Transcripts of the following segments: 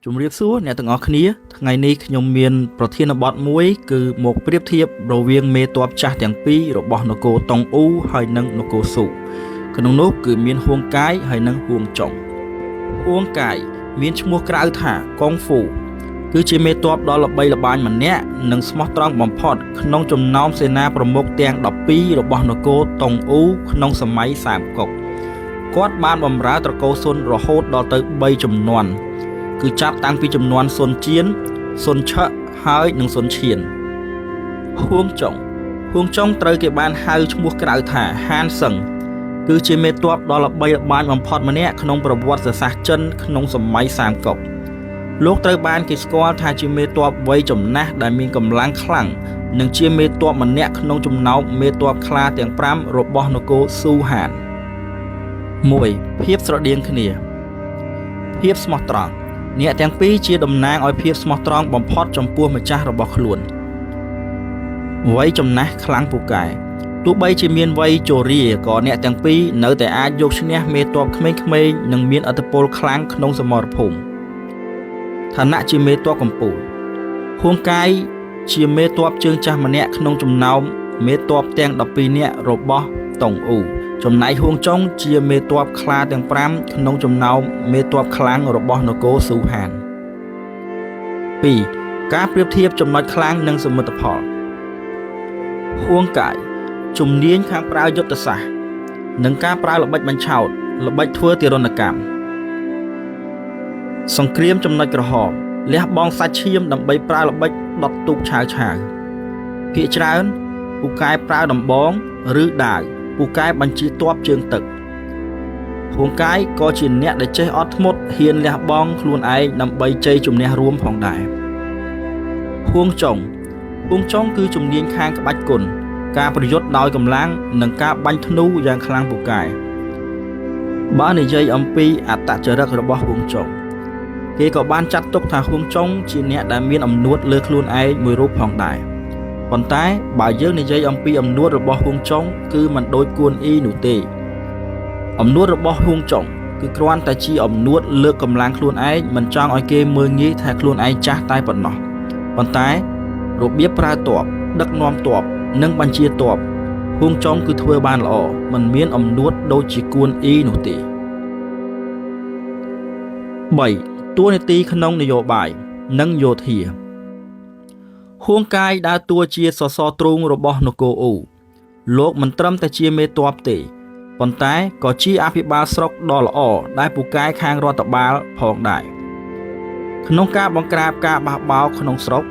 ជំរាបសួរអ្នកទាំងអស់គ្នាថ្ងៃនេះខ្ញុំមានប្រធានបទមួយគឺមកប្រៀបធៀបរវាងមេតបចាស់ទាំងពីររបស់នគរតុងអ៊ូហើយនិងនគរស៊ូក្នុងនោះគឺមានហួងកាយហើយនិងហួងចុងហួងកាយមានឈ្មោះក្រៅថាកុងហ្វូគឺជាមេតបដ៏ល្បីល្បាញម្នាក់និងស្មោះត្រង់បំផុតក្នុងចំណោមសេនាប្រមុខទាំង12របស់នគរតុងអ៊ូក្នុងសម័យសាមកុកគាត់បានបម្រើត្រកូលស៊ុនរហូតដល់ទៅ3ជំនាន់គឺចាប់តាំងពីចំនួនស៊ុនជៀនស៊ុនឆឹកហើយនិងស៊ុនឈៀនហួងចុងត្រូវគេបានហៅឈ្មោះក្រៅថាហានសឹងគឺជាមេតបដ៏ល្បីល្បាញបំផុតម្នាក់ក្នុងប្រវត្តិសាស្ត្រចិនក្នុងសម័យសាមកុកលោកត្រូវបានគេស្គាល់ថាជាមេតបវ័យចំណាស់ដែលមានកម្លាំងខ្លាំងនិងជាមេតបម្នាក់ក្នុងចំណោមមេតបខ្លាទាំង5របស់នគរស៊ូហាន 1. ភាពស្រដៀងគ្នាភាពស្មោះត្រង់អ្នកទាំងពីរជាតំណាងឲ្យភាពស្មោះត្រង់បំផុតចំពោះម្ចាស់របស់ខ្លួនវ័យចំណាស់ខ្លាំងពូកែទោះបីជាមានវ័យជរាក៏អ្នកទាំងពីរនៅតែអាចយកឈ្នះមេតបក្មេងៗនិងមានឥទ្ធិពលខ្លាំងក្នុងសមរភូមិឋានៈជាមេតបកំពូលហួងកាយជាមេតបជើងចាស់ម្នាក់ក្នុងចំណោមមេតបទាំង12នាក់របស់តុងអ៊ូចំណែកហួងចុងជាមេតបខ្លាទាំង5ក្នុងចំណោមមេតបខ្លាំងរបស់នគរស៊ូហាន 2. ការប្រៀបធៀបចំណុចខ្លាំងនិងសមិទ្ធផលហួងកាយជំនាញខាងប្រើយុទ្ធសាស្ត្រនិងការប្រើល្បិចបញ្ឆោតល្បិចធ្វើទារុណកម្មសង្គ្រាមចំណុចក្រហមលះបង់សាច់ឈាមដើម្បីប្រើល្បិចដុតទូកឆាវភាគច្រើនពូកែប្រើដំបងឬដាវពូកែបញ្ជាទ័ពជើងទឹកហួងកាយក៏ជាអ្នកដែលចេះអត់ធ្មត់ហ៊ានលះបង់ខ្លួនឯងដើម្បីជ័យជំនះរួមផងដែរហួងចុងគឺជំនាញខាងក្បាច់គុណការប្រយុទ្ធដោយកម្លាំងនិងការបាញ់ធ្នូយ៉ាងខ្លាំងពូកែបើនិយាយអំពីអត្តចរិតរបស់ហួងចុងគេក៏បានចាត់ទុកថាហួងចុងជាអ្នកដែលមានអំនួតលើខ្លួនឯងមួយរូបផងដែរប៉ុន្តែបើយើងនិយាយអំពីអំនួតរបស់ហួងចុងគឺមិនដូចគួនអ៊ីនោះទេអំនួតរបស់ហួងចុងគឺគ្រាន់តែជាអំនួតលើកកម្លាំងខ្លួនឯងមិនចង់ឲ្យគេមើលងាយថាខ្លួនឯងចាស់តែប៉ុណ្ណោះប៉ុន្តែរបៀបប្រើទ័ពដឹកនាំទ័ពនិងបញ្ជាទ័ពហួងចុងគឺធ្វើបានល្អមិនមានអំនួតដូចជាគួនអ៊ីនោះទេ 3. តួនាទីក្នុងនយោបាយនិងយោធាហួងកាយដើរតួជាសសរទ្រូងរបស់នគរអ៊ូលោកមិនត្រឹមតែជាមេតបទេប៉ុន្តែក៏ជាអភិបាលស្រុកដ៏ល្អដែលពូកែខាងរដ្ឋបាលផងដែរក្នុងការបង្ក្រាបការបះបោរក្នុងស្រុក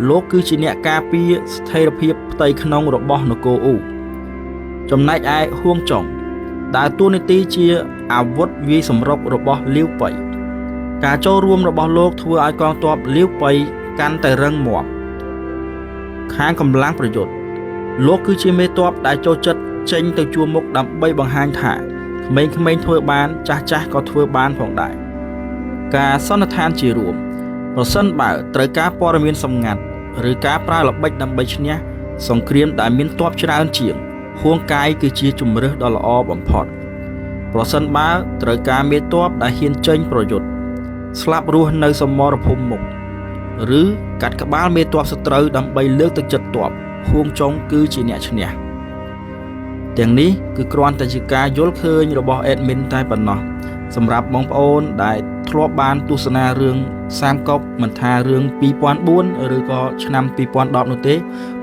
លោកគឺជាអ្នកការពារស្ថិរភាពផ្ទៃក្នុងរបស់នគរអ៊ូចំណែកឯហួងចុងដើរតួនាទីជាអាវុធវាយសម្រុករបស់លាវប៉ៃការចូលរួមរបស់លោកធ្វើឲ្យកងទ័ពលាវប៉ៃកាន់តែរឹងមាំខាងកម្លាំងប្រយុទ្ធលោកគឺជាមេតបដែលចូលចិត្តចេញទៅជួរមុខដើម្បីបង្ហាញថាក្មេងៗធ្វើបានចាស់ក៏ធ្វើបានផងដែរការសន្និដ្ឋានជារួមប្រសិនបើត្រូវការព័ត៌មានសម្ងាត់ឬការប្រើល្បិចដើម្បីឈ្នះសង្គ្រាមដែលមានទ័ពច្រើនជាងហួងកាយគឺជាជម្រើសដ៏ល្អបំផុតប្រសិនបើត្រូវការមេតបដែលហ៊ានចេញប្រយុទ្ធស្លាប់រស់នៅសមរភូមិមុខឬកាត់ក្បាលមេតបសត្រូវដើម្បីលើកទឹកចិត្តទ័ពហួងចុងគឺជាអ្នកឈ្នះទាំងនេះគឺគ្រាន់តែជាការយល់ឃើញរបស់ admin តែប៉ុណ្ណោះសម្រាប់បងប្អូនដែលធ្លាប់បានទស្សនារឿងសាមកុកមិនថារឿង2004ឬក៏ឆ្នាំ2010នោះទេ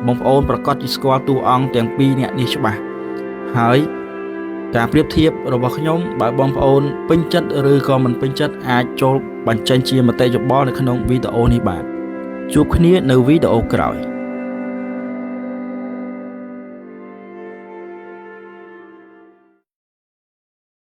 បងប្អូនប្រកាសជាស្គាល់តួអង្គទាំងពីរនាក់នេះច្បាស់ហើយការប្រៀបធៀបរបស់ខ្ញុំបើបងប្អូនពេញចិត្តឬក៏មិនពេញចិត្តអាចចូលបញ្ចេញជាមតិយោបល់នៅក្នុងវីដេអូនេះបាទជួបគ្នានៅវីដេអូក្រោយ